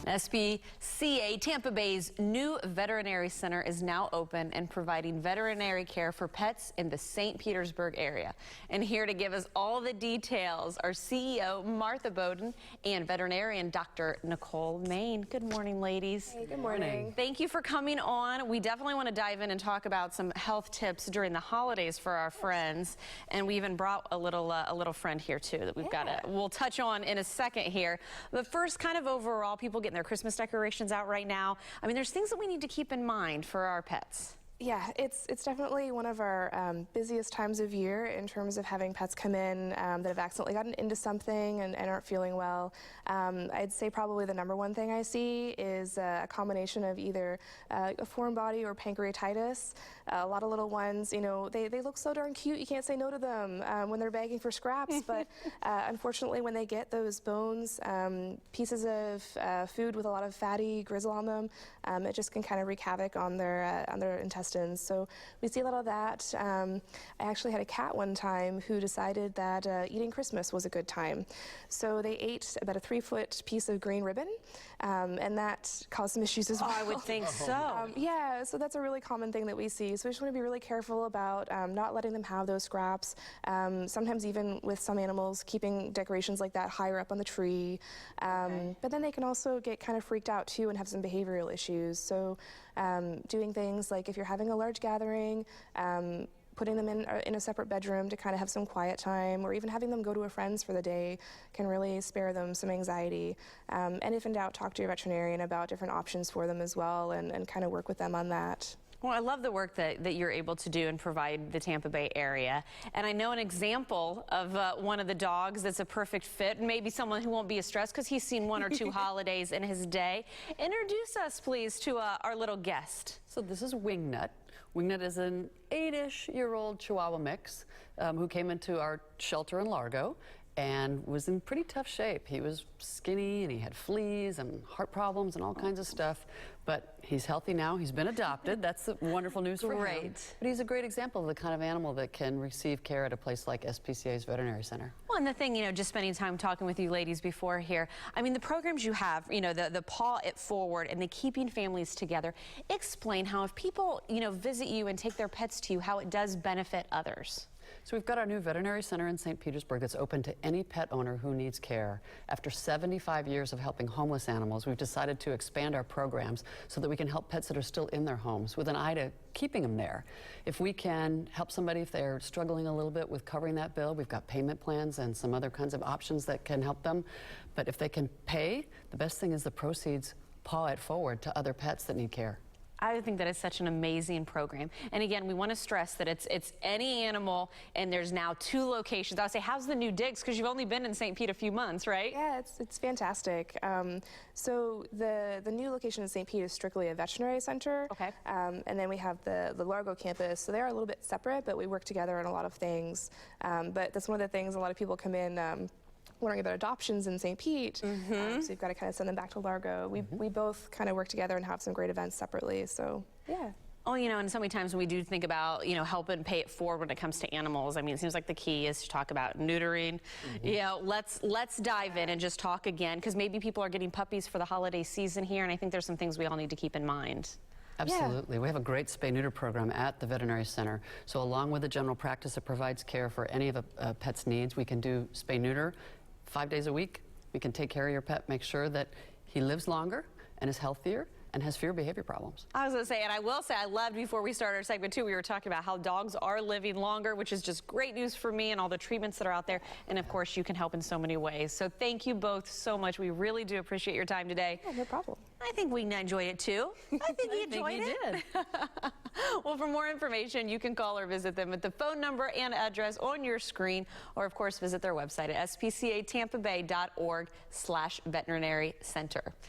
SPCA Tampa Bay's new veterinary center is now open and providing veterinary care for pets in the St. Petersburg area. And here to give us all the details are CEO Martha Bowden and veterinarian Dr. Nicole Main. Good morning, ladies. Hey, good morning. Thank you for coming on. We definitely want to dive in and talk about some health tips during the holidays for our friends. And we even brought a little friend here too that we'll touch on in a second here. But first, kind of overall, people getting their Christmas decorations out right now. I mean, there's things that we need to keep in mind for our pets. Yeah, it's definitely one of our busiest times of year in terms of having pets come in that have accidentally gotten into something and aren't feeling well. I'd say probably the #1 thing I see is a combination of either a foreign body or pancreatitis. A lot of little ones, you know, they look so darn cute, you can't say no to them when they're begging for scraps, but unfortunately when they get those bones, pieces of food with a lot of fatty gristle on them, it just can kind of wreak havoc on their intestines. So we see a lot of that. I actually had a cat one time who decided that eating Christmas was a good time. So they ate about a 3-foot piece of green ribbon, and that caused some issues as well. Oh, I would think so. Yeah, so that's a really common thing that we see. So we just want to be really careful about not letting them have those scraps. Sometimes even with some animals, keeping decorations like that higher up on the tree. But then they can also get kind of freaked out too and have some behavioral issues. So doing things like if you're having a large gathering, putting them in a separate bedroom to kind of have some quiet time, or even having them go to a friend's for the day can really spare them some anxiety. And if in doubt, talk to your veterinarian about different options for them as well and kind of work with them on that. Well, I love the work that you're able to do and provide the Tampa Bay area. And I know an example of one of the dogs that's a perfect fit, maybe someone who won't be as stressed because he's seen 1 or 2 holidays in his day. Introduce us, please, to our little guest. So this is Wingnut. Wingnut is an 8-ish-year-old Chihuahua mix who came into our shelter in Largo and was in pretty tough shape. He was skinny and he had fleas and heart problems and all kinds of stuff. But he's healthy now. He's been adopted. That's the wonderful news for him. But he's a great example of the kind of animal that can receive care at a place like SPCA's Veterinary Center. Well, and the thing, you know, just spending time talking with you ladies before here, I mean, the programs you have, you know, the Paw It Forward and the Keeping Families Together, explain how if people, you know, visit you and take their pets to you, how it does benefit others. So we've got our new veterinary center in St. Petersburg that's open to any pet owner who needs care. After 75 years of helping homeless animals, we've decided to expand our programs so that we can help pets that are still in their homes with an eye to keeping them there. If we can help somebody if they're struggling a little bit with covering that bill, we've got payment plans and some other kinds of options that can help them. But if they can pay, the best thing is the proceeds paw it forward to other pets that need care. I think that is such an amazing program. And again, we want to stress that it's any animal, and there's now 2 locations. I would say, how's the new digs? Because you've only been in St. Pete a few months, right? Yeah, it's fantastic. So the new location in St. Pete is strictly a veterinary center. Okay. And then we have the Largo campus. So they're a little bit separate, but we work together on a lot of things. But that's one of the things a lot of people come in wondering about adoptions in St. Pete, so you've got to kind of send them back to Largo. We both kind of work together and have some great events separately, so yeah. Oh, you know, and so many times when we do think about, you know, helping pay it forward when it comes to animals, I mean, it seems like the key is to talk about neutering. You know, let's dive in and just talk again, because maybe people are getting puppies for the holiday season here, and I think there's some things we all need to keep in mind. Absolutely. Yeah. We have a great spay-neuter program at the veterinary center. So along with the general practice that provides care for any of a pet's needs, we can do spay-neuter 5 days a week. We can take care of your pet, make sure that he lives longer and is healthier and has fewer behavior problems. I was going to say, and I will say, I loved before we started our segment too, we were talking about how dogs are living longer, which is just great news for me and all the treatments that are out there. And of course, you can help in so many ways. So thank you both so much. We really do appreciate your time today. Yeah, no problem. I think we enjoyed it too. I think you enjoyed it. Well, for more information, you can call or visit them at the phone number and address on your screen, or of course, visit their website at spcatampabay.org/veterinary center.